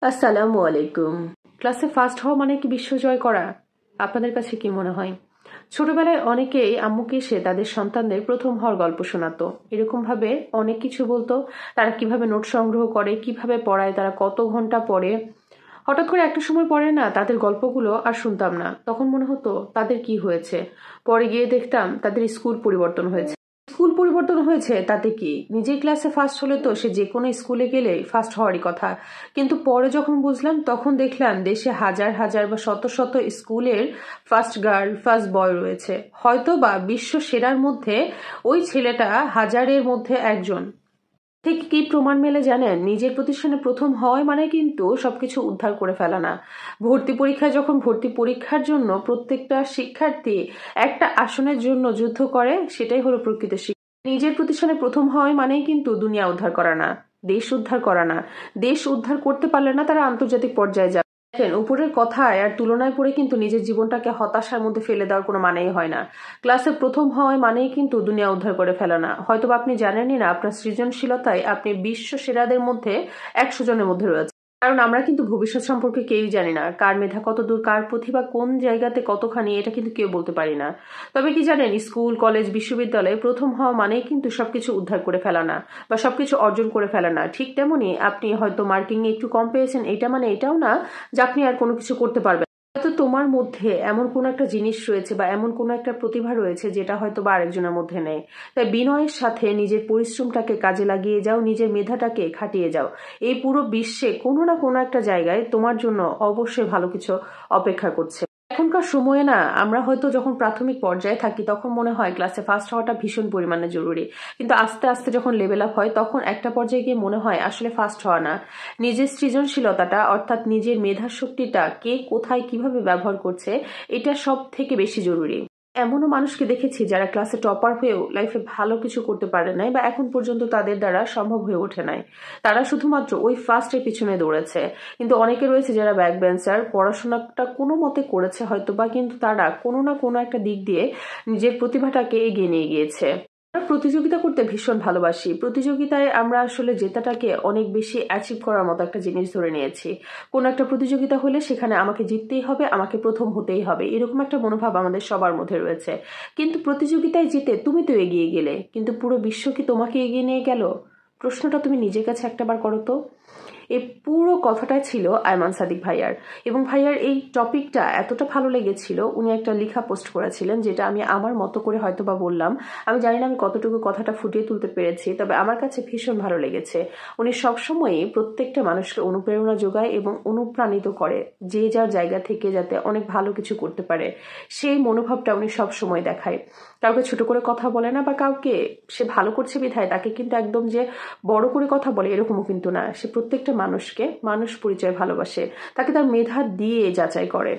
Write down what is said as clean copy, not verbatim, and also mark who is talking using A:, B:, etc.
A: আসসালামু আলাইকুম। ক্লাসে ফার্স্ট হওয়া মানে কি বিশ্ব জয় করা? আপনাদের কাছে কি মনে হয়? ছোটবেলায় অনেকেই আম্মুকে এসে তাদের সন্তানদের প্রথম হওয়ার গল্প শোনাতো। এরকম ভাবে অনেক কিছু বলতো। তারা কিভাবে নোট সংগ্রহ করে, কিভাবে পড়ায়, তারা কত ঘন্টা পড়ে। হঠাৎ করে একটা সময় পরে না তাদের গল্পগুলো আর শুনতাম না। তখন মনে হতো তাদের কি হয়েছে। পরে গিয়ে দেখতাম তাদের স্কুল পরিবর্তন হয়েছে। স্কুল পরিবর্তন হয়েছে তাতে কি, নিজের ক্লাসে ফার্স্ট হলে তো সে যে কোনো স্কুলে গেলে ফার্স্ট হওয়ারই কথা। কিন্তু পরে যখন বুঝলাম তখন দেখলাম দেশে হাজার হাজার বা শত শত স্কুলের ফার্স্ট গার্ল ফার্স্ট বয় রয়েছে। হয়তো বা বিশ্ব সেরার মধ্যে ওই ছেলেটা হাজারের মধ্যে একজন। ঠিক কি প্রমাণ মেলে জানেন? নিজের প্রতিষ্ঠানে প্রথম হয় মানে কিন্তু সবকিছু উদ্ধার করে ফেলা না। ভর্তি পরীক্ষায় যখন ভর্তি পরীক্ষার জন্য প্রত্যেকটা শিক্ষার্থী একটা আসনের জন্য যুদ্ধ করে, সেটাই হলো প্রকৃত শিক্ষা। নিজের প্রতিষ্ঠানে প্রথম হয় মানেই কিন্তু দুনিয়া উদ্ধার করা না, দেশ উদ্ধার করা না। দেশ উদ্ধার করতে পারলে না তারা আন্তর্জাতিক পর্যায়ে যাবে। দেখেন, উপরের কথায় আর তুলনায় পড়ে কিন্তু নিজের জীবনটাকে হতাশার মধ্যে ফেলে দেওয়ার কোনো মানেই হয় না। ক্লাসে প্রথম হওয়ায় মানেই কিন্তু দুনিয়া উদ্ধার করে ফেলা না। হয়তো আপনি জানেনই না আপনার সৃজনশীলতায় আপনি বিশ্ব সেরাদের মধ্যে 100 জনের মধ্যে রয়েছে। কারণ আমরা কিন্তু ভবিষ্যৎ সম্পর্কে কেউই জানি না, কার মেধা কত দূর, কার প্রতিভা কোন জায়গাতে কতখানি, এটা কিন্তু কেউ বলতে পারি না। তবে কি জানেন, স্কুল কলেজ বিশ্ববিদ্যালয়ে প্রথম হওয়া মানেই কিন্তু সবকিছু উদ্ধার করে ফেলা না বা সবকিছু অর্জন করে ফেলা না। ঠিক তেমনি আপনি হয়তো মার্কিং এ একটু কম পেয়েছেন, এটা মানে এটাও না যে আপনি আর কোনো কিছু করতে পারবেন। হয়তো তোমার মধ্যে এমন কোনো একটা জিনিস রয়েছে বা এমন কোনো একটা প্রতিভা রয়েছে যেটা হয়তো বা আরেকজনের মধ্যে নেই। তাই বিনয়ের সাথে নিজের পরিশ্রমটাকে কাজে লাগিয়ে যাও, নিজের মেধাটাকে খাটিয়ে যাও। এই পুরো বিশ্বে কোনো না কোনো একটা জায়গায় তোমার জন্য অবশ্যই ভালো কিছু অপেক্ষা করছে। এখনকার সময়ে না আমরা হয়তো যখন প্রাথমিক পর্যায়ে থাকি তখন মনে হয় ক্লাসে ফার্স্ট হওয়াটা ভীষণ পরিমাণে জরুরি। কিন্তু আস্তে আস্তে যখন লেভেল আপ হয় তখন একটা পর্যায়ে গিয়ে মনে হয় আসলে ফার্স্ট হওয়া না, নিজের সৃজনশীলতাটা অর্থাৎ নিজের মেধা শক্তিটা কে কোথায় কিভাবে ব্যবহার করছে, এটা সব থেকে বেশি জরুরি। এমনও মানুষকে দেখেছি যারা ক্লাসে টপার হয়েও লাইফে ভালো কিছু করতে পারে নাই বা এখন পর্যন্ত তাদের দ্বারা সম্ভব হয়ে ওঠে নাই। তারা শুধুমাত্র ওই ফার্স্টের পিছনে দৌড়েছে। কিন্তু অনেকে রয়েছে যারা ব্যাক বেঞ্চার, পড়াশোনাটা কোনো মতে করেছে হয়তো বা, কিন্তু তারা কোনো না কোনো একটা দিক দিয়ে নিজের প্রতিভাটাকে এগিয়ে নিয়ে গিয়েছে। আমরা প্রতিযোগিতা করতে ভীষণ ভালোবাসি। প্রতিযোগিতায় আমরা আসলে জেতাটাকে অনেক বেশি অ্যাচিভ করার মতো একটা জিনিস ধরে নিয়েছি। কোন একটা প্রতিযোগিতা হলে সেখানে আমাকে জিততেই হবে, আমাকে প্রথম হতেই হবে, এরকম একটা মনোভাব আমাদের সবার মধ্যে রয়েছে। কিন্তু প্রতিযোগিতায় জিতে তুমি তো এগিয়ে গেলে, কিন্তু পুরো বিশ্ব কি তোমাকে এগিয়ে নিয়ে গেল? প্রশ্নটা তুমি নিজের কাছে একটাবার করো তো। এই পুরো কথাটাই ছিল আয়মান সাদিক ভাইয়ার। এবং ভাইয়ার এই টপিকটা এতটা ভালো লেগেছিল, উনি একটা লেখা পোস্ট করেছিলেন যেটা আমি আমার মতো করে হয়তো বা বললাম। আমি জানি না আমি কতটুকু কথাটা ফুটিয়ে তুলতে পেরেছি, তবে আমার কাছে ভীষণ ভালো লেগেছে। উনি সবসময়ই প্রত্যেকটা মানুষকে অনুপ্রেরণা যোগায় এবং অনুপ্রাণিত করে যে যার জায়গা থেকে যাতে অনেক ভালো কিছু করতে পারে, সেই মনোভাবটা উনি সবসময় দেখায়। কাউকে ছোট করে কথা বলে না বা কাউকে সে ভালো করছে বিধায় তাকে কিন্তু একদম যে বড় করে কথা বলে এরকমও কিন্তু না। সে প্রত্যেকটা মানুষকে মানুষ পরিচয় ভালোবাসে, তাকে তার মেধা দিয়ে যাচাই করে।